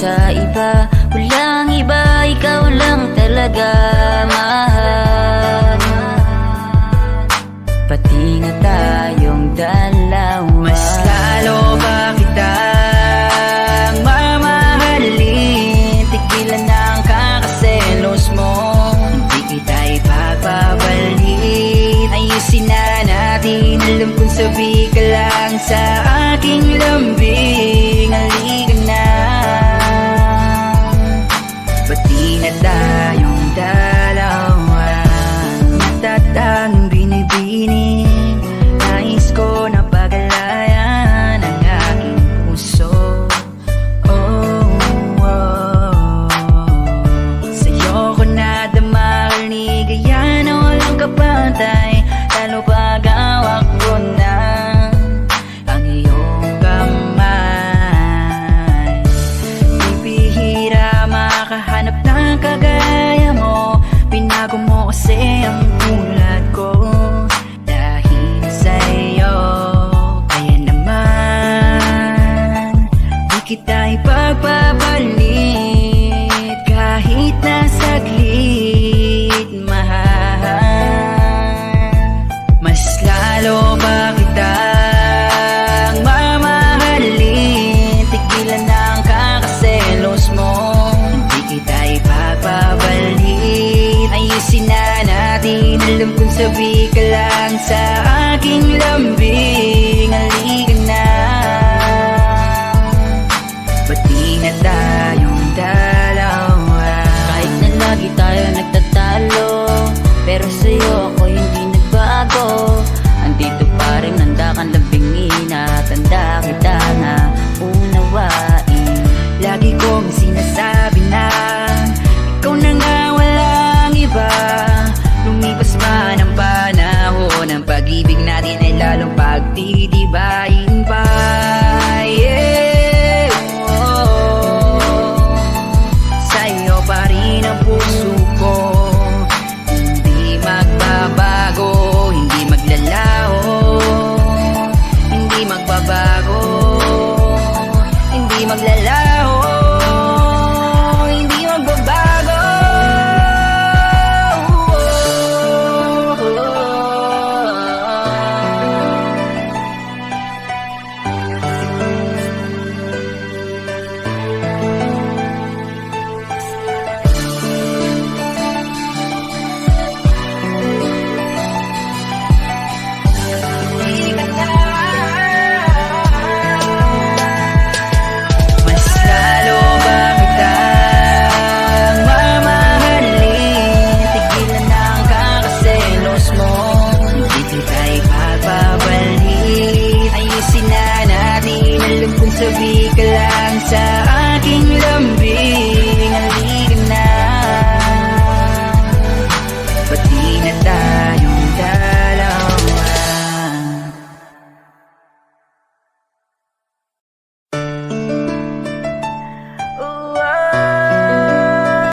sa iba. Walang iba, ikaw lang talaga, mahal. Pati na tayong dalawa. Mas lalo ba kitang mamahalin? Tigilan ang kakaselos mo, hindi kita ipagpapalit. Ayusin na natin, alam kong sabi ka lang sa aking lambing. Halika na, pati na tayong dalawa. Natatanging binibini, nais ko na pagalayan ang aking puso. Sa'yo ko nadama ang ligaya na walang kapantay, lalo pag hawak ko na ang iyong kamay. Di bihira makahanap ng kagaya mo, binago mo kasi ang tulad ko. Dahil sa'yo, kaya naman di kita ipagpapalit kahit na saglit, mahal. Mas lalo ba kitang mamahalin? Tigilan ang kakaselos mo, hindi kita ipagpapalit. Ayusin na natin, alam kong sabi ka lang sa aking lambing. Halika na, pati na tayong dalawa. Kahit na lagi tayo nagtatalo, pero sa'yo ako hindi nagbago. Andito pa rin, handa kang labingin at handa kita na unawain. Lagi kong sinasabi na ikaw na nga, walang iba. Lumipas man ang panahon, ang pag-ibig natin ay lalong pagtitibayin pa. Yeah. Sa'yo pa rin ang puso ko, hindi magbabago, hindi maglalaho, hindi magbabago, hindi maglalaho.